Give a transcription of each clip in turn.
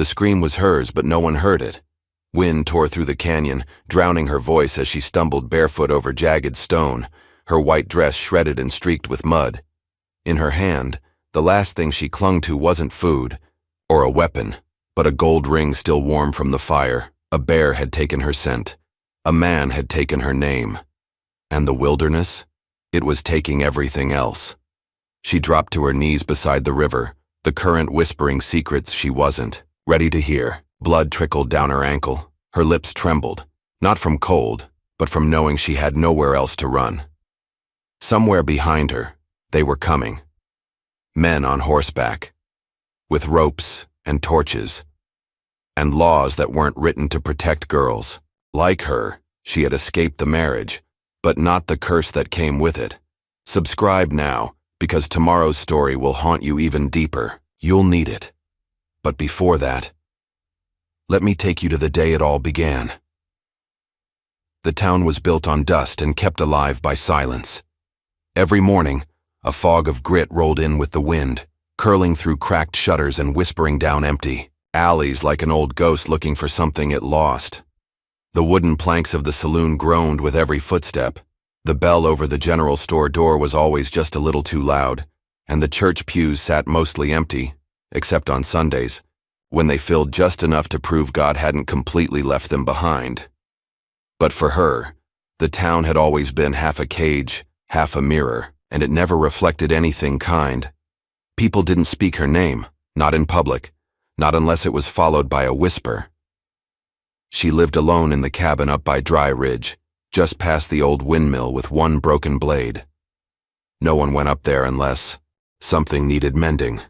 The scream was hers, but no one heard it. Wind tore through the canyon, drowning her voice as she stumbled barefoot over jagged stone, her white dress shredded and streaked with mud. In her hand, the last thing she clung to wasn't food or a weapon, but a gold ring still warm from the fire. A bear had taken her scent. A man had taken her name. And the wilderness? It was taking everything else. She dropped to her knees beside the river, the current whispering secrets she wasn't ready to hear. Blood trickled down her ankle. Her lips trembled, not from cold, but from knowing she had nowhere else to run. Somewhere behind her, they were coming. Men on horseback, with ropes and torches, and laws that weren't written to protect girls. Like her, she had escaped the marriage, but not the curse that came with it. Subscribe now, because tomorrow's story will haunt you even deeper. You'll need it. But before that, let me take you to the day it all began. The town was built on dust and kept alive by silence. Every morning, a fog of grit rolled in with the wind, curling through cracked shutters and whispering down empty alleys like an old ghost looking for something it lost. The wooden planks of the saloon groaned with every footstep. The bell over the general store door was always just a little too loud, and the church pews sat mostly empty, except on Sundays, when they filled just enough to prove God hadn't completely left them behind. But for her, the town had always been half a cage, half a mirror, and it never reflected anything kind. People didn't speak her name, not in public, not unless it was followed by a whisper. She lived alone in the cabin up by Dry Ridge, just past the old windmill with one broken blade. No one went up there unless something needed mending,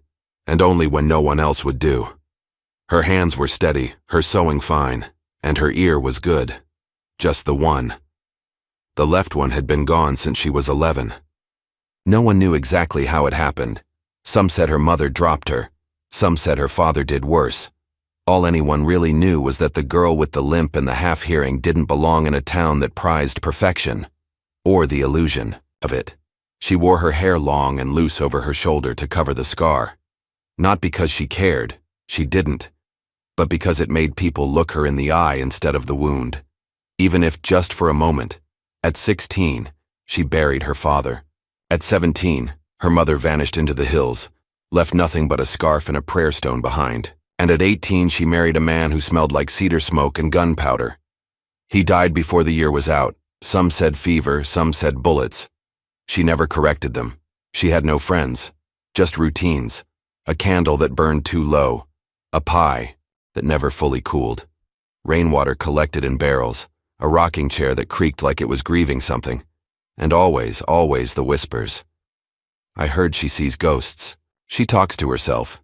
and only when no one else would do. Her hands were steady, her sewing fine, and her ear was good. Just the one. The left one had been gone since she was 11. No one knew exactly how it happened. Some said her mother dropped her. Some said her father did worse. All anyone really knew was that the girl with the limp and the half-hearing didn't belong in a town that prized perfection, or the illusion of it. She wore her hair long and loose over her shoulder to cover the scar. Not because she cared, she didn't, but because it made people look her in the eye instead of the wound. Even if just for a moment. At 16, she buried her father. At 17, her mother vanished into the hills, left nothing but a scarf and a prayer stone behind. And at 18, she married a man who smelled like cedar smoke and gunpowder. He died before the year was out. Some said fever, some said bullets. She never corrected them. She had no friends, just routines. A candle that burned too low. A pie that never fully cooled. Rainwater collected in barrels. A rocking chair that creaked like it was grieving something. And always, always the whispers. I heard she sees ghosts. She talks to herself.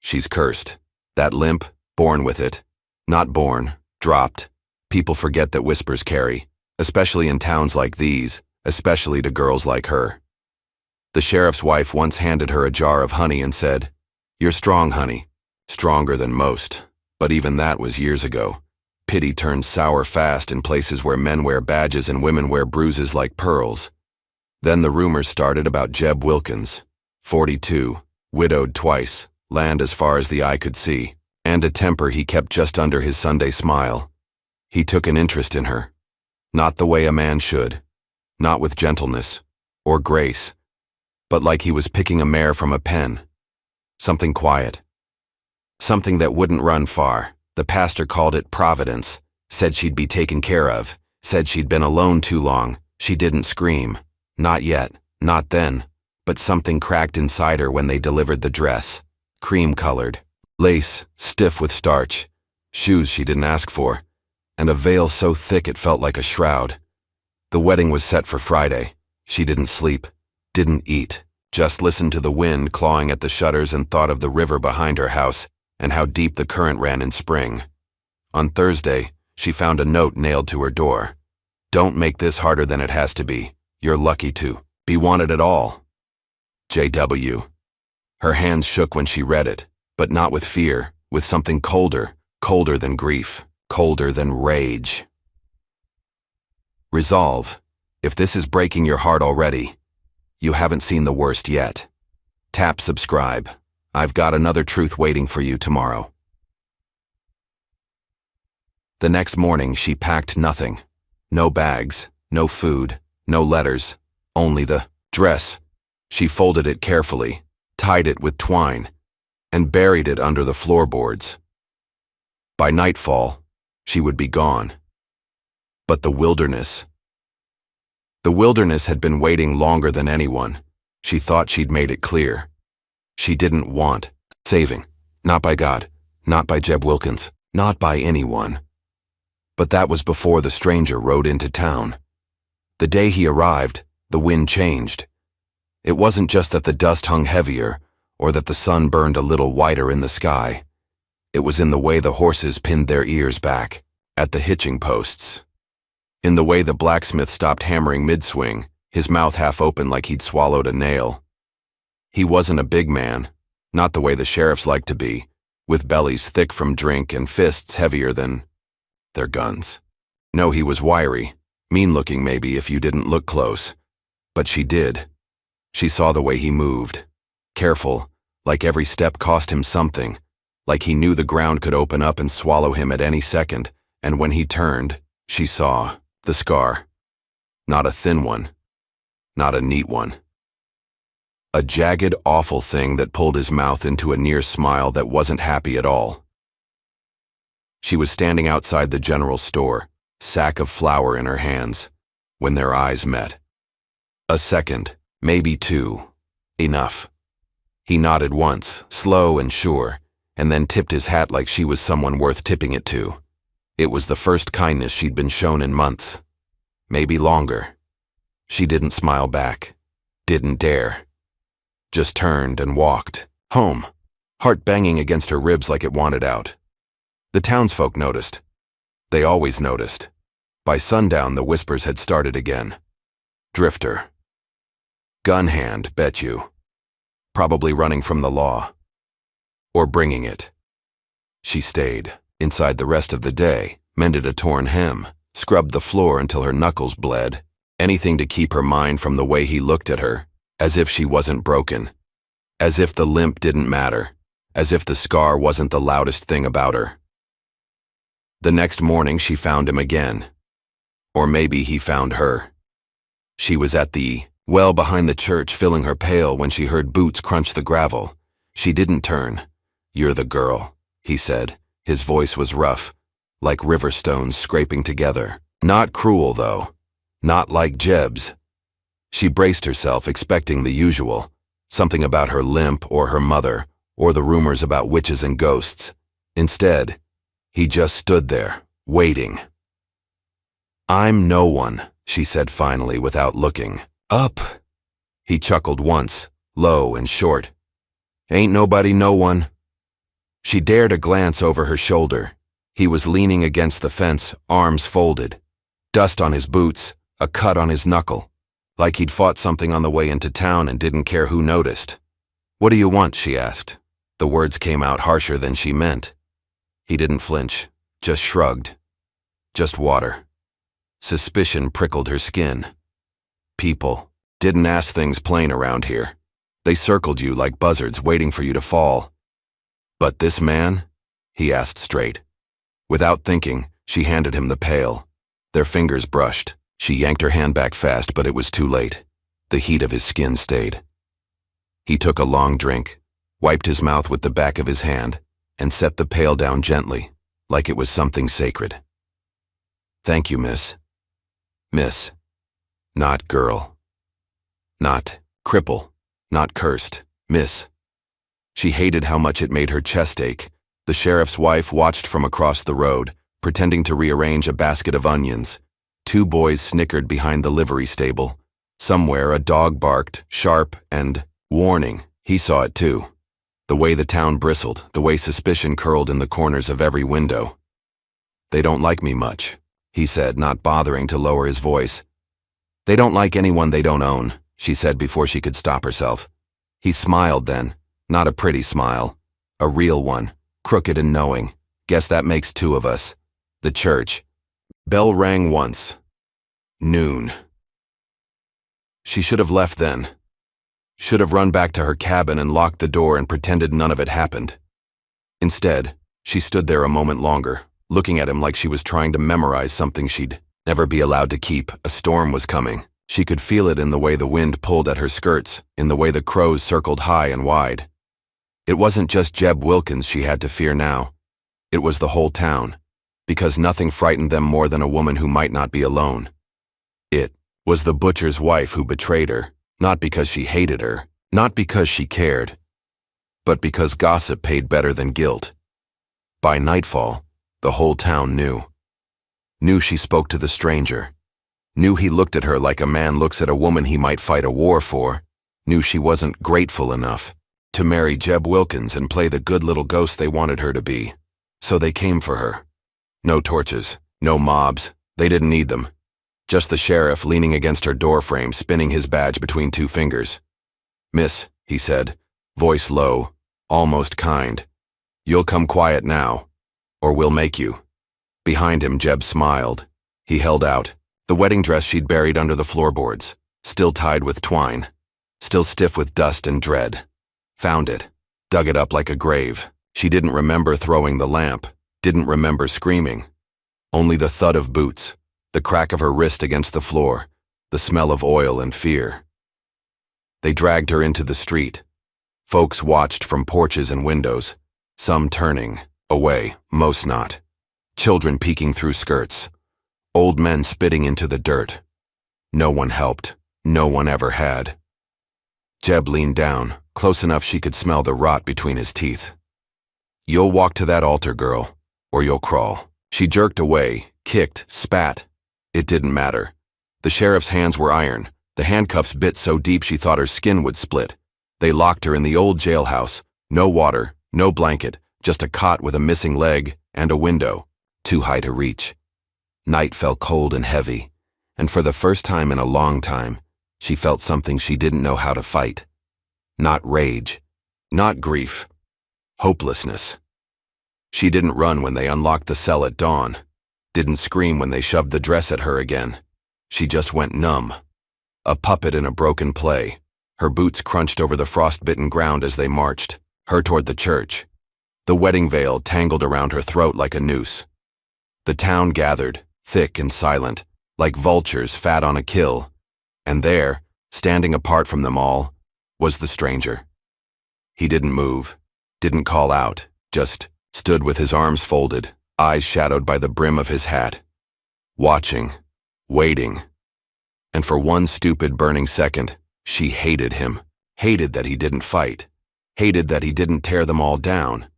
She's cursed. That limp, born with it. Not born, dropped. People forget that whispers carry, especially in towns like these, especially to girls like her. The sheriff's wife once handed her a jar of honey and said, "You're strong, honey. Stronger than most." But even that was years ago. Pity turns sour fast in places where men wear badges and women wear bruises like pearls. Then the rumors started about Jeb Wilkins, 42, widowed twice, land as far as the eye could see, and a temper he kept just under his Sunday smile. He took an interest in her. Not the way a man should. Not with gentleness or grace, but like he was picking a mare from a pen. Something quiet. Something that wouldn't run far. The pastor called it providence, said she'd be taken care of, said she'd been alone too long. She didn't scream. Not yet, not then, but something cracked inside her when they delivered the dress. Cream-colored, lace, stiff with starch, shoes she didn't ask for, and a veil so thick it felt like a shroud. The wedding was set for Friday. She didn't sleep, didn't eat, just listened to the wind clawing at the shutters and thought of the river behind her house and how deep the current ran in spring. On Thursday, she found a note nailed to her door. "Don't make this harder than it has to be. You're lucky to be wanted at all. J.W." Her hands shook when she read it, but not with fear, with something colder, colder than grief, colder than rage. Resolve. If this is breaking your heart already, you haven't seen the worst yet. Tap subscribe. I've got another truth waiting for you tomorrow. The next morning, she packed nothing. No bags, no food, no letters, only the dress. She folded it carefully, tied it with twine, and buried it under the floorboards. By nightfall, she would be gone. But the wilderness. The wilderness had been waiting longer than anyone. She thought she'd made it clear. She didn't want saving. Not by God, not by Jeb Wilkins, not by anyone. But that was before the stranger rode into town. The day he arrived, the wind changed. It wasn't just that the dust hung heavier, or that the sun burned a little whiter in the sky. It was in the way the horses pinned their ears back, at the hitching posts. In the way the blacksmith stopped hammering mid-swing, his mouth half open like he'd swallowed a nail. He wasn't a big man, not the way the sheriffs liked to be, with bellies thick from drink and fists heavier than their guns. No, he was wiry, mean-looking maybe if you didn't look close. But she did. She saw the way he moved. Careful, like every step cost him something, like he knew the ground could open up and swallow him at any second, and when he turned, she saw the scar. Not a thin one. Not a neat one. A jagged, awful thing that pulled his mouth into a near smile that wasn't happy at all. She was standing outside the general store, sack of flour in her hands, when their eyes met. A second, maybe two. Enough. He nodded once, slow and sure, and then tipped his hat like she was someone worth tipping it to. It was the first kindness she'd been shown in months. Maybe longer. She didn't smile back. Didn't dare. Just turned and walked. Home. Heart banging against her ribs like it wanted out. The townsfolk noticed. They always noticed. By sundown, the whispers had started again. Drifter. Gun hand, bet you. Probably running from the law. Or bringing it. She stayed. Inside the rest of the day, mended a torn hem, scrubbed the floor until her knuckles bled. Anything to keep her mind from the way he looked at her, as if she wasn't broken. As if the limp didn't matter. As if the scar wasn't the loudest thing about her. The next morning she found him again. Or maybe he found her. She was at the well behind the church filling her pail when she heard boots crunch the gravel. She didn't turn. "You're the girl," he said. His voice was rough, like river stones scraping together. Not cruel, though. Not like Jeb's. She braced herself, expecting the usual. Something about her limp or her mother, or the rumors about witches and ghosts. Instead, he just stood there, waiting. "I'm no one," she said finally without looking up. He chuckled once, low and short. "Ain't nobody no one." She dared a glance over her shoulder. He was leaning against the fence, arms folded. Dust on his boots, a cut on his knuckle. Like he'd fought something on the way into town and didn't care who noticed. "What do you want?" she asked. The words came out harsher than she meant. He didn't flinch, just shrugged. "Just water." Suspicion prickled her skin. "People didn't ask things plain around here. They circled you like buzzards waiting for you to fall." "But this man?" he asked straight. Without thinking, she handed him the pail. Their fingers brushed. She yanked her hand back fast, but it was too late. The heat of his skin stayed. He took a long drink, wiped his mouth with the back of his hand, and set the pail down gently, like it was something sacred. "Thank you, miss." Miss. Not girl. Not cripple. Not cursed. Miss. She hated how much it made her chest ache. The sheriff's wife watched from across the road, pretending to rearrange a basket of onions. Two boys snickered behind the livery stable. Somewhere a dog barked, sharp and warning. He saw it too. The way the town bristled, the way suspicion curled in the corners of every window. "They don't like me much," he said, not bothering to lower his voice. "They don't like anyone they don't own," she said before she could stop herself. He smiled then, not a pretty smile. A real one, crooked and knowing. "Guess that makes two of us." The church. Bell rang once. Noon. She should have left then. Should have run back to her cabin and locked the door and pretended none of it happened. Instead, she stood there a moment longer, looking at him like she was trying to memorize something she'd never be allowed to keep. A storm was coming. She could feel it in the way the wind pulled at her skirts, in the way the crows circled high and wide. It wasn't just Jeb Wilkins she had to fear now. It was the whole town, because nothing frightened them more than a woman who might not be alone. It was the butcher's wife who betrayed her, not because she hated her, not because she cared, but because gossip paid better than guilt. By nightfall, the whole town knew. Knew she spoke to the stranger. Knew he looked at her like a man looks at a woman he might fight a war for. Knew she wasn't grateful enough to marry Jeb Wilkins and play the good little ghost they wanted her to be. So they came for her. No torches, no mobs, they didn't need them. Just the sheriff leaning against her doorframe, spinning his badge between two fingers. "Miss," he said, voice low, almost kind. "You'll come quiet now, or we'll make you." Behind him, Jeb smiled. He held out the wedding dress she'd buried under the floorboards, still tied with twine, still stiff with dust and dread. Found it, dug it up like a grave. She didn't remember throwing the lamp, didn't remember screaming. Only the thud of boots, the crack of her wrist against the floor, the smell of oil and fear. They dragged her into the street. Folks watched from porches and windows, some turning away, most not. Children peeking through skirts, old men spitting into the dirt. No one helped, no one ever had. Jeb leaned down, close enough she could smell the rot between his teeth. "You'll walk to that altar, girl, or you'll crawl." She jerked away, kicked, spat. It didn't matter. The sheriff's hands were iron. The handcuffs bit so deep she thought her skin would split. They locked her in the old jailhouse. No water, no blanket, just a cot with a missing leg and a window, too high to reach. Night fell cold and heavy, and for the first time in a long time, she felt something she didn't know how to fight. Not rage, not grief, hopelessness. She didn't run when they unlocked the cell at dawn, didn't scream when they shoved the dress at her again. She just went numb, a puppet in a broken play. Her boots crunched over the frost-bitten ground as they marched, her toward the church. The wedding veil tangled around her throat like a noose. The town gathered, thick and silent, like vultures fat on a kill. And there, standing apart from them all, was the stranger. He didn't move, didn't call out, just stood with his arms folded, eyes shadowed by the brim of his hat. Watching, waiting. And for one stupid burning second, she hated him, hated that he didn't fight, hated that he didn't tear them all down.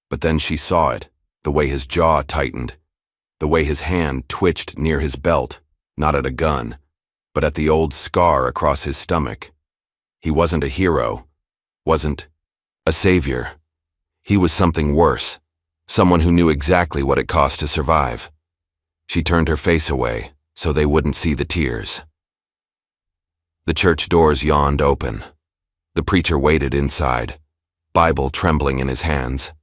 But then she saw it, the way his jaw tightened, the way his hand twitched near his belt, not at a gun, but at the old scar across his stomach. He wasn't a hero, wasn't a savior. He was something worse, someone who knew exactly what it cost to survive. She turned her face away so they wouldn't see the tears. The church doors yawned open. The preacher waited inside, Bible trembling in his hands.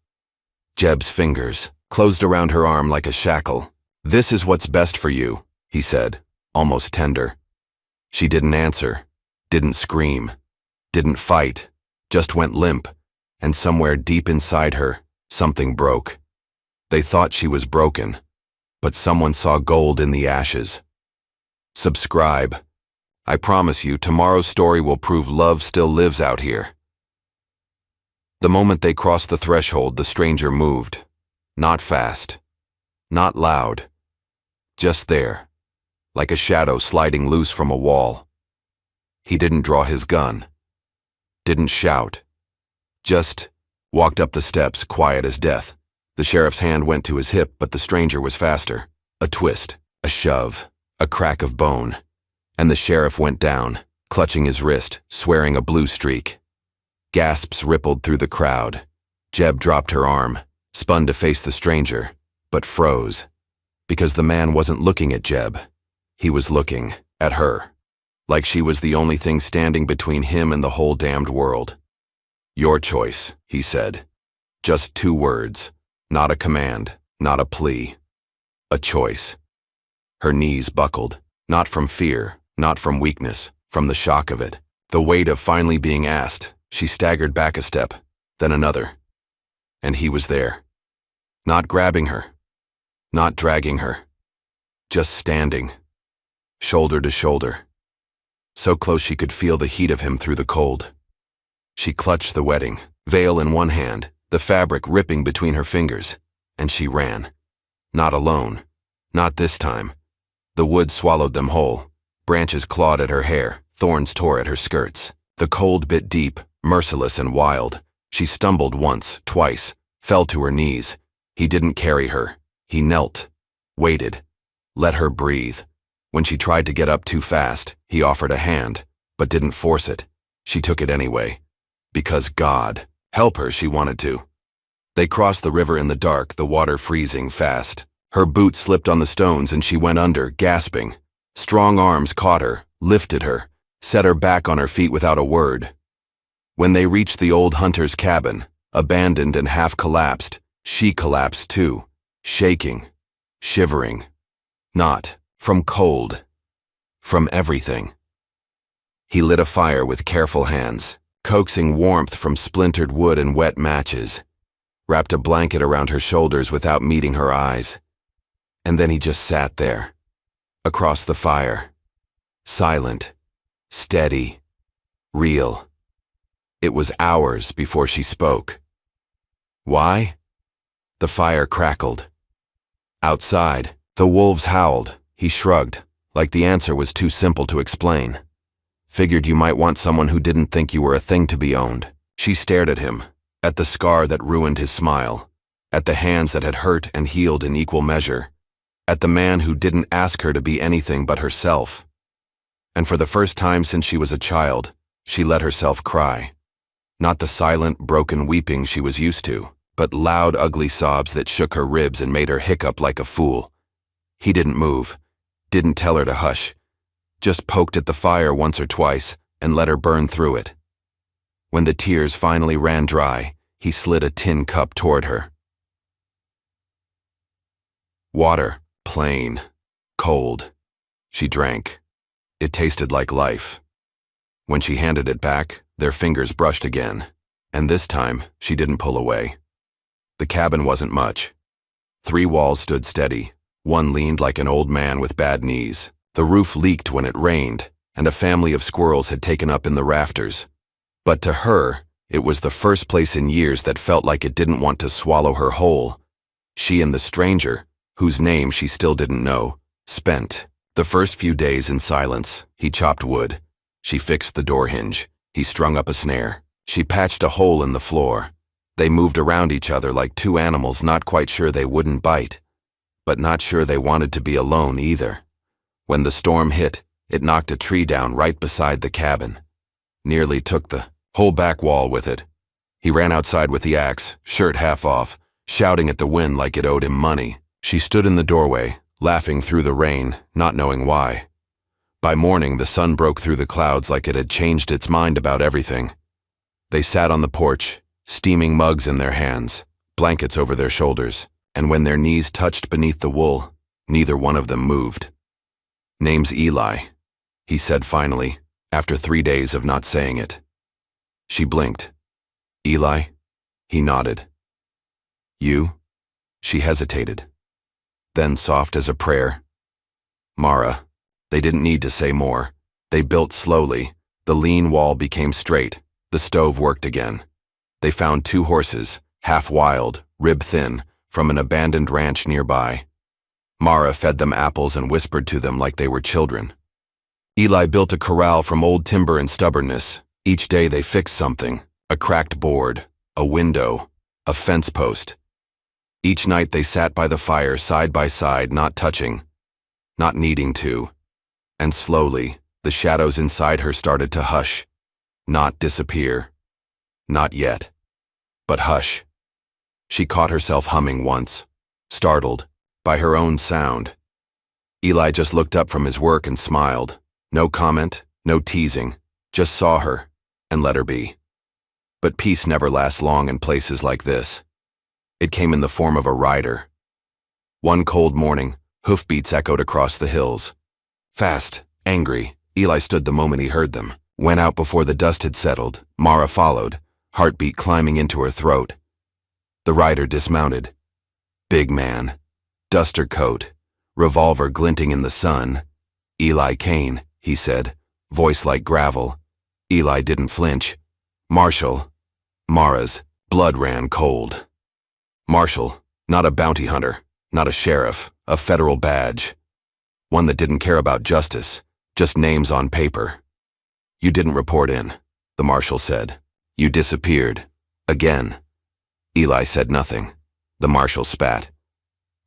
Jeb's fingers closed around her arm like a shackle. "This is what's best for you," he said, almost tender. She didn't answer, didn't scream, didn't fight, just went limp, and somewhere deep inside her, something broke. They thought she was broken, but someone saw gold in the ashes. Subscribe. I promise you, tomorrow's story will prove love still lives out here. The moment they crossed the threshold, the stranger moved. Not fast, not loud, just there, like a shadow sliding loose from a wall. He didn't draw his gun, didn't shout, just walked up the steps, quiet as death. The sheriff's hand went to his hip, but the stranger was faster. A twist, a shove, a crack of bone, and the sheriff went down, clutching his wrist, swearing a blue streak. Gasps rippled through the crowd. Jeb dropped her arm, spun to face the stranger, but froze, because the man wasn't looking at Jeb. He was looking at her, like she was the only thing standing between him and the whole damned world. "Your choice," he said. Just 2 words, not a command, not a plea. A choice. Her knees buckled, not from fear, not from weakness, from the shock of it, the weight of finally being asked. She staggered back a step, then another. And he was there. Not grabbing her, not dragging her, just standing, shoulder to shoulder, so close she could feel the heat of him through the cold. She clutched the wedding veil in one hand, the fabric ripping between her fingers, and she ran. Not alone. Not this time. The wood swallowed them whole. Branches clawed at her hair, thorns tore at her skirts. The cold bit deep, merciless and wild. She stumbled once, twice, fell to her knees. He didn't carry her. He knelt, waited, let her breathe. When she tried to get up too fast, he offered a hand, but didn't force it. She took it anyway. Because God, help her, she wanted to. They crossed the river in the dark, the water freezing fast. Her boot slipped on the stones and she went under, gasping. Strong arms caught her, lifted her, set her back on her feet without a word. When they reached the old hunter's cabin, abandoned and half collapsed, she collapsed too, shaking, shivering. Not from cold, from everything. He lit a fire with careful hands, coaxing warmth from splintered wood and wet matches, wrapped a blanket around her shoulders without meeting her eyes. And then he just sat there, across the fire, silent, steady, real. It was hours before she spoke. Why? The fire crackled. Outside, the wolves howled. He shrugged, like the answer was too simple to explain. Figured you might want someone who didn't think you were a thing to be owned. She stared at him, at the scar that ruined his smile, at the hands that had hurt and healed in equal measure, at the man who didn't ask her to be anything but herself. And for the first time since she was a child, she let herself cry. Not the silent, broken weeping she was used to, but loud, ugly sobs that shook her ribs and made her hiccup like a fool. He didn't move, didn't tell her to hush, just poked at the fire once or twice and let her burn through it. When the tears finally ran dry, he slid a tin cup toward her. Water, plain, cold. She drank. It tasted like life. When she handed it back, their fingers brushed again, and this time she didn't pull away. The cabin wasn't much. 3 walls stood steady. One leaned like an old man with bad knees. The roof leaked when it rained, and a family of squirrels had taken up in the rafters. But to her, it was the first place in years that felt like it didn't want to swallow her whole. She and the stranger, whose name she still didn't know, spent the first few days in silence. He chopped wood. She fixed the door hinge. He strung up a snare. She patched a hole in the floor. They moved around each other like two animals not quite sure they wouldn't bite, but not sure they wanted to be alone either. When the storm hit, it knocked a tree down right beside the cabin. Nearly took the whole back wall with it. He ran outside with the axe, shirt half off, shouting at the wind like it owed him money. She stood in the doorway, laughing through the rain, not knowing why. By morning, the sun broke through the clouds like it had changed its mind about everything. They sat on the porch, steaming mugs in their hands, blankets over their shoulders, and when their knees touched beneath the wool, neither one of them moved. "Name's Eli," he said finally, after 3 days of not saying it. She blinked. "Eli?" He nodded. "You?" She hesitated. Then, soft as a prayer, "Mara." They didn't need to say more. They built slowly. The lean wall became straight. The stove worked again. They found 2 horses, half wild, rib-thin, from an abandoned ranch nearby. Mara fed them apples and whispered to them like they were children. Eli built a corral from old timber and stubbornness. Each day they fixed something, a cracked board, a window, a fence post. Each night they sat by the fire side by side, not touching, not needing to. And slowly, the shadows inside her started to hush, not disappear. Not yet. But hush. She caught herself humming once, startled by her own sound. Eli just looked up from his work and smiled. No comment, no teasing, just saw her and let her be. But peace never lasts long in places like this. It came in the form of a rider. One cold morning, hoofbeats echoed across the hills. Fast, angry, Eli stood the moment he heard them. Went out before the dust had settled. Mara followed, heartbeat climbing into her throat. The rider dismounted. Big man, duster coat, revolver glinting in the sun. "Eli Kane," he said, voice like gravel. Eli didn't flinch. "Marshall." Mara's blood ran cold. Marshall, not a bounty hunter, not a sheriff, a federal badge. One that didn't care about justice, just names on paper. "You didn't report in," the marshal said. "You disappeared. Again." Eli said nothing. The marshal spat.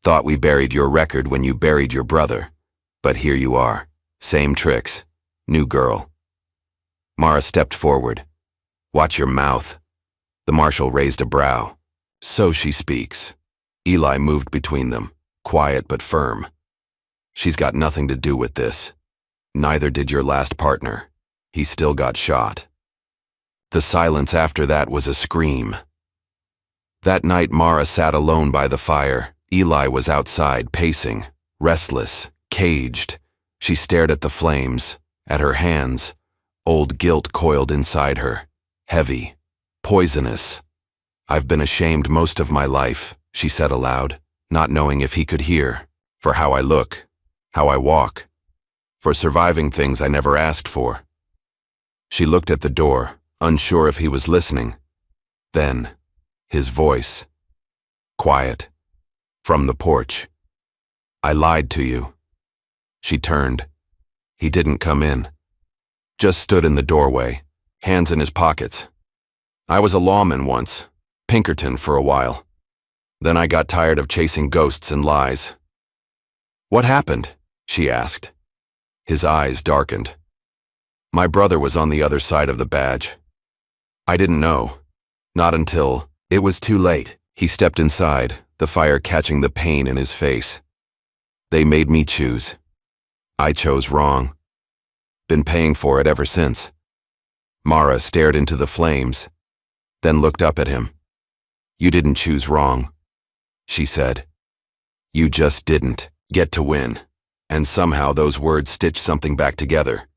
"Thought we buried your record when you buried your brother. But here you are. Same tricks. New girl." Mara stepped forward. "Watch your mouth." The marshal raised a brow. "So she speaks." Eli moved between them, quiet but firm. "She's got nothing to do with this. Neither did your last partner. He still got shot." The silence after that was a scream. That night Mara sat alone by the fire. Eli was outside, pacing, restless, caged. She stared at the flames, at her hands. Old guilt coiled inside her, heavy, poisonous. "I've been ashamed most of my life," she said aloud, not knowing if he could hear, "for how I look, how I walk, for surviving things I never asked for." She looked at the door, unsure if he was listening. Then, his voice, quiet, from the porch. "I lied to you." She turned. He didn't come in. Just stood in the doorway, hands in his pockets. "I was a lawman once, Pinkerton for a while. Then I got tired of chasing ghosts and lies." "What happened?" she asked. His eyes darkened. "My brother was on the other side of the badge. I didn't know. Not until it was too late." He stepped inside, the fire catching the pain in his face. "They made me choose. I chose wrong. Been paying for it ever since." Mara stared into the flames, then looked up at him. "You didn't choose wrong," she said. "You just didn't get to win." And somehow those words stitched something back together.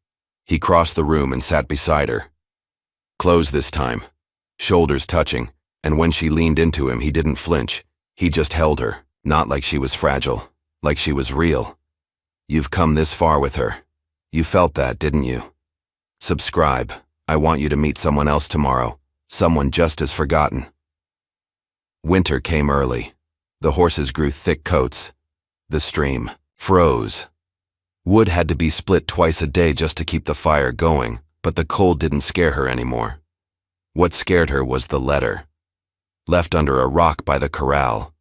He crossed the room and sat beside her. Close this time, shoulders touching, and when she leaned into him he didn't flinch. He just held her, not like she was fragile, like she was real. "You've come this far with her. You felt that, didn't you? Subscribe. I want you to meet someone else tomorrow, someone just as forgotten." Winter came early. The horses grew thick coats. The stream froze. Wood had to be split twice a day just to keep the fire going, but the cold didn't scare her anymore. What scared her was the letter. Left under a rock by the corral.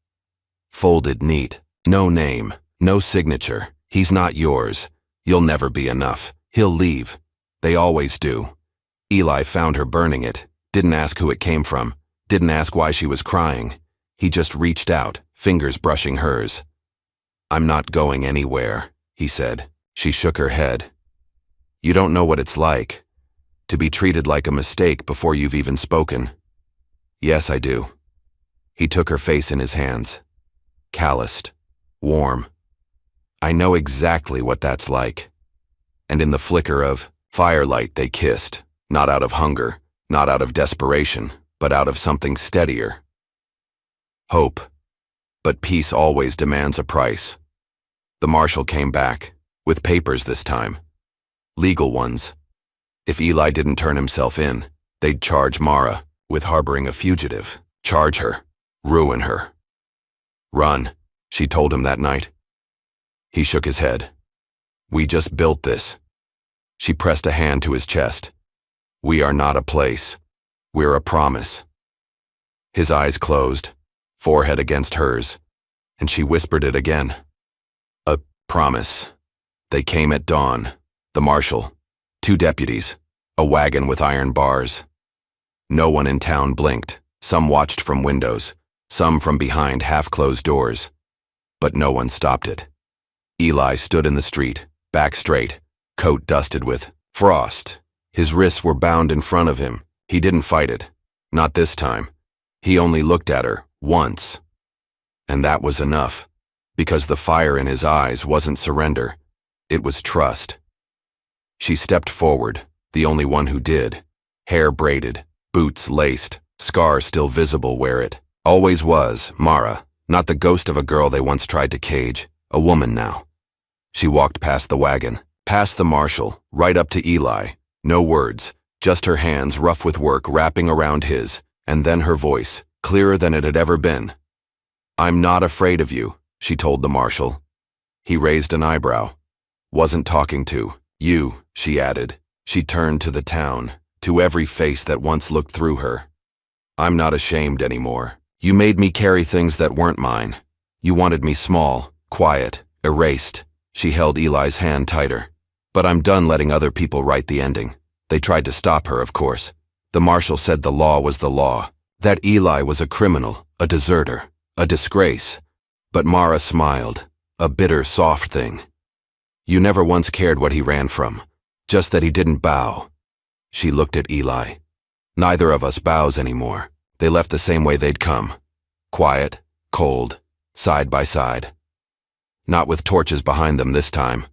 Folded neat. No name, no signature. "He's not yours. You'll never be enough. He'll leave. They always do." Eli found her burning it, didn't ask who it came from, didn't ask why she was crying. He just reached out, fingers brushing hers. "I'm not going anywhere," he said. She shook her head. "You don't know what it's like, to be treated like a mistake before you've even spoken." "Yes, I do." He took her face in his hands. Calloused, warm. "I know exactly what that's like." And in the flicker of firelight they kissed, not out of hunger, not out of desperation, but out of something steadier. Hope. But peace always demands a price. The marshal came back, with papers this time. Legal ones. If Eli didn't turn himself in, they'd charge Mara with harboring a fugitive, charge her, ruin her. "Run," she told him that night. He shook his head. "We just built this." She pressed a hand to his chest. "We are not a place. We're a promise." His eyes closed, forehead against hers, and she whispered it again. "A promise." They came at dawn. The marshal, 2 deputies, a wagon with iron bars. No one in town blinked. Some watched from windows, some from behind half-closed doors. But no one stopped it. Eli stood in the street, back straight, coat dusted with frost. His wrists were bound in front of him. He didn't fight it. Not this time. He only looked at her, once. And that was enough, because the fire in his eyes wasn't surrender. It was trust. She stepped forward, the only one who did. Hair braided, boots laced, scar still visible where it always was, Mara, Not the ghost of a girl they once tried to cage, a woman now. She walked past the wagon, past the marshal, right up to Eli. No words, just her hands rough with work wrapping around his, and then her voice, clearer than it had ever been. "I'm not afraid of you," she told the marshal. He raised an eyebrow. "Wasn't talking to you," she added. She turned to the town, to every face that once looked through her. "I'm not ashamed anymore. You made me carry things that weren't mine. You wanted me small, quiet, erased." She held Eli's hand tighter. "But I'm done letting other people write the ending." They tried to stop her, of course. The marshal said the law was the law, that Eli was a criminal, a deserter, a disgrace. But Mara smiled, a bitter, soft thing. "You never once cared what he ran from, just that he didn't bow." She looked at Eli. "Neither of us bows anymore. They left the same way they'd come. Quiet, cold, side by side. Not with torches behind them this time,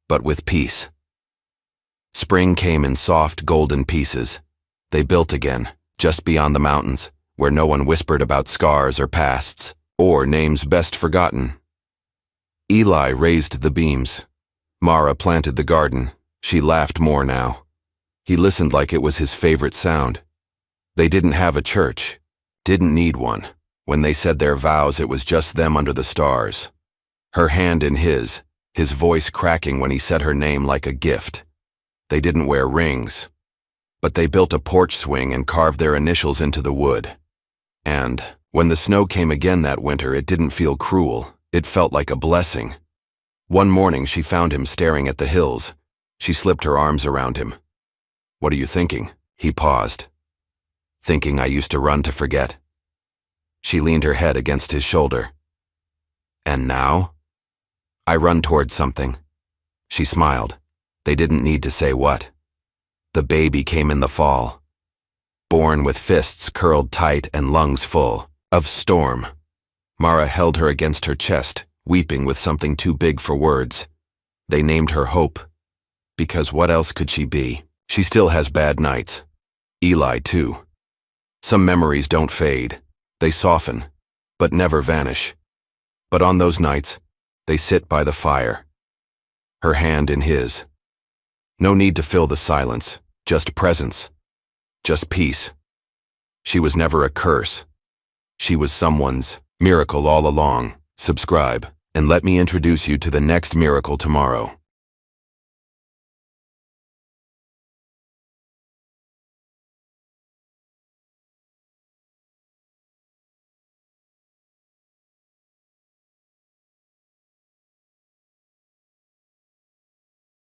but with peace." Spring came in soft, golden pieces. They built again, just beyond the mountains, where no one whispered about scars or pasts, or names best forgotten. Eli raised the beams. Mara planted the garden. She laughed more now. He listened like it was his favorite sound. They didn't have a church, didn't need one. When they said their vows, it was just them under the stars. Her hand in his voice cracking when he said her name like a gift. They didn't wear rings, but they built a porch swing and carved their initials into the wood. And when the snow came again that winter, it didn't feel cruel. It felt like a blessing. One morning, she found him staring at the hills. She slipped her arms around him. "What are you thinking?" He paused. "Thinking I used to run to forget." She leaned her head against his shoulder. "And now?" "I run towards something." She smiled. They didn't need to say what. The baby came in the fall, born with fists curled tight and lungs full of storm. Mara held her against her chest, weeping with something too big for words. They named her Hope, because what else could she be? She still has bad nights. Eli, too. Some memories don't fade. They soften, but never vanish. But on those nights, they sit by the fire, her hand in his. No need to fill the silence, just presence, just peace. She was never a curse. She was someone's miracle all along. Subscribe, and let me introduce you to the next miracle tomorrow.